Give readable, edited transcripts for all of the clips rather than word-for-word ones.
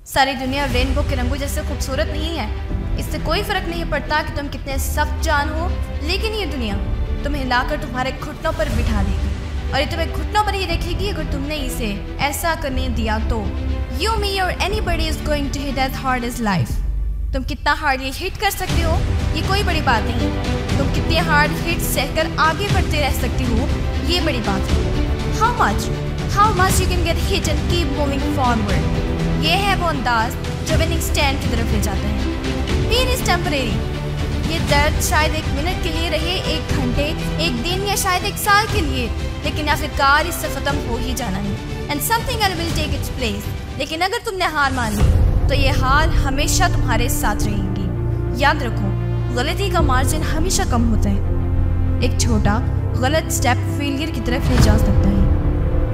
सारी दुनिया रेनबो के रंगों जैसे खूबसूरत नहीं है। इससे कोई फर्क नहीं पड़ता कि तुम कितने सख्त जान हो, लेकिन ये दुनिया तुम्हें लाकर तुम्हारे घुटनों पर बिठा देगी और ये तुम्हें घुटनों पर ही रखेगी अगर तुमने इसे ऐसा करने दिया तो। You, me or anybody is going to hit as hard as life। तुम कितना हार्ड ये हिट कर सकते हो ये कोई बड़ी बात नहीं। तुम कितने हार्ड हिट सहकर आगे बढ़ते रह सकती हो ये बड़ी बात है। How much you can get hit and keep moving forward। ये है वो अंदाज जो विनिंग स्टैंड की तरफ ले जाता है। Pain is temporary. ये दर्द शायद एक मिनट के लिए रहे, एक घंटे, एक दिन या शायद एक साल के लिए, लेकिन आखिरकार इससे ख़त्म हो ही जाना है। And something else will take its place. लेकिन अगर तुमने हार मान ली तो ये हार हमेशा तुम्हारे साथ रहेगी। याद रखो, गलती का मार्जिन हमेशा कम होता है। एक छोटा गलत स्टेप फेलियर की तरफ ले जा सकता है।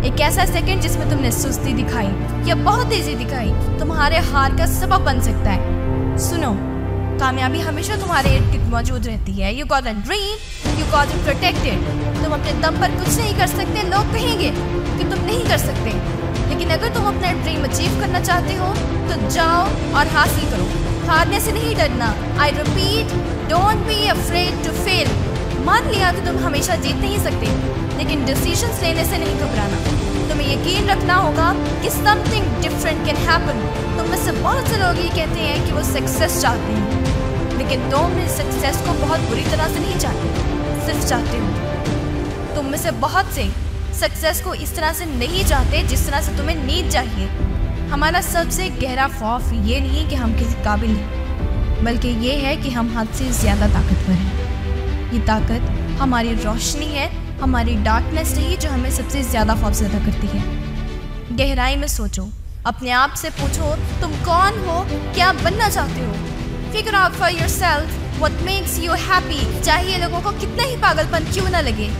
एक ऐसा सेकंड जिसमें तुमने सुस्ती दिखाई या बहुत तेजी दिखाई तुम्हारे हार का सबब बन सकता है। सुनो, कामयाबी हमेशा तुम्हारे इर्द गिर्द मौजूद रहती है। You got a dream, you got it protected. तुम अपने दम पर कुछ नहीं कर सकते, लोग कहेंगे कि तुम नहीं कर सकते, लेकिन अगर तुम अपना ड्रीम अचीव करना चाहते हो तो जाओ और हासिल करो। हारने से नहीं डरना। I repeat, don't be afraid to fail. मान लिया कि तुम हमेशा जीत नहीं सकते, लेकिन डिसीजंस लेने से नहीं घबराना। तुम्हें यकीन रखना होगा कि समथिंग डिफरेंट कैन हैपन। तुम में से बहुत से लोग ये कहते हैं कि वो सक्सेस चाहते हैं, लेकिन तुम इस सक्सेस को बहुत बुरी तरह से नहीं चाहते, सिर्फ चाहते हो। तुम में से बहुत से सक्सेस को इस तरह से नहीं चाहते जिस तरह से तुम्हें नीड चाहिए। हमारा सबसे गहरा खौफ ये नहीं कि हम किसी काबिल हैं, बल्कि ये है कि हम हद से ज़्यादा ताकतवर हैं। ये ताकत हमारी रोशनी है, हमारी डार्कनेस नहीं, जो हमें सबसे ज़्यादा खौफज़दा करती है। गहराई में सोचो, अपने आप से पूछो तुम कौन हो, क्या बनना चाहते हो। Figure out for yourself what makes you happy, चाहे लोगों को कितना ही पागलपन क्यों ना लगे।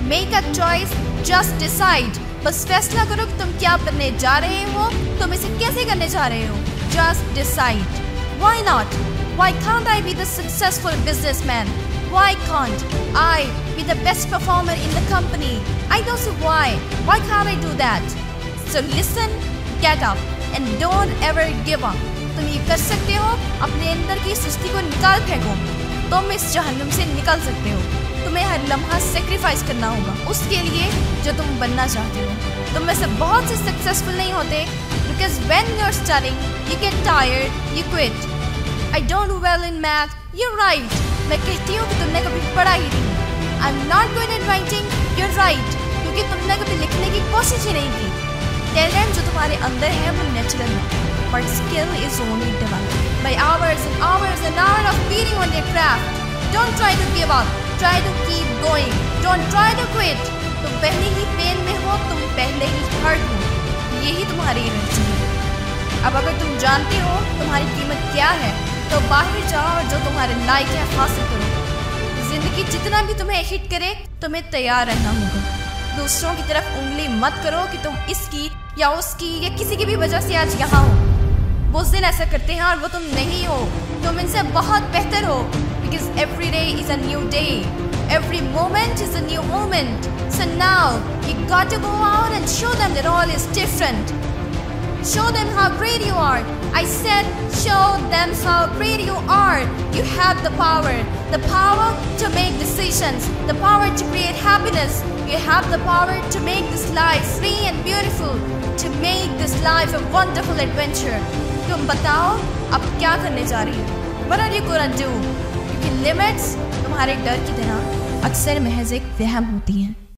Make a choice, just decide. बस फैसला करो कि तुम क्या बनने जा रहे हो, तुम इसे कैसे करने जा रहे हो। Just decide. Why not? Why can't I be the successful businessman? Why can't I be the best performer in the company? I don't see why. Why can't I do that? So listen, get up, and don't ever give up. तुम ये कर सकते हो, अपने अंदर की सुस्ती को निकाल फेंको। तुम इस जहन्नुम से निकल सकते हो। तुम्हें हर लम्हा सेक्रीफाइस करना होगा उसके लिए जो तुम बनना चाहते हो। तुम में से बहुत से सक्सेसफुल नहीं होते because when you're studying, you get tired, you quit. I don't do well in math. You're right. मैं कहती हूँ कि तुमने कभी पढ़ा ही नहीं। I'm not good at writing. You're right. क्योंकि तुमने कभी लिखने की कोशिश ही नहीं की। टैलेंट जो तुम्हारे अंदर है वो नेचुरल है, but skill is only developed by hours and hours and hours of beating on your craft. Don't try to give up. Try to keep going. Don't try to quit. तुम पहले ही pen में हो, तुम पहले ही hurt हो। यही तुम्हारी energy है। अब अगर तुम जानते हो तुम्हारी कीमत क्या है तो बाहर जाओ और जो तुम्हारे लायक है हासिल करो। जिंदगी जितना भी तुम्हें हिट करे तुम्हें तैयार रहना होगा। दूसरों की तरफ उंगली मत करो कि तुम इसकी या उसकी या किसी की भी वजह से आज यहाँ हो। वो दिन ऐसा करते हैं और वो तुम नहीं हो। तुम इनसे बहुत बेहतर हो। Because every day is a new day. Every moment is a new moment. So now you got to go out and show them that all is different. Show them how great you are. I said show them how great you are. You have the power to make decisions, the power to create happiness. You have the power to make this life free and beautiful, to make this life a wonderful adventure. तुम बताओ अब क्या करने जा रही हो? What are you gonna do? क्योंकि limits तुम्हारे डर की तरह अक्सर महज एक वहम होती हैं।